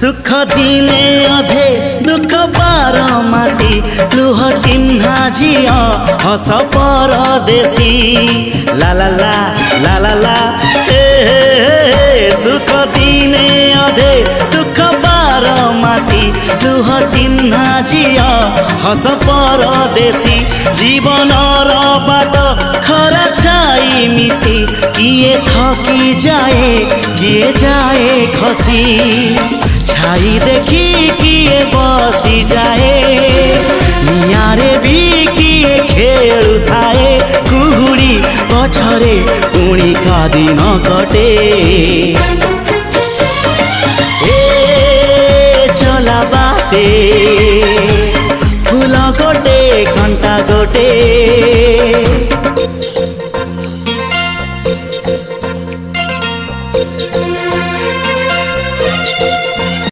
सुख दिने अधे दुख बारमासी लुह चिन्हा झिया हस परदेशी ला ला ला ला ला ला हे सुख दिने अधे दुख बारमासी लुह चिन्हा झिया हस परदेशी जीवन बाट खरा छाई मिसी किए थकी जाए किए जाए खसी छाई देखी किए बसी जाए नियारे भी किए खेलु थाए कुहुड़ी पछरे पुणी का दिन कटे ए चला बाटे फूल गोटे घंटा गोटे।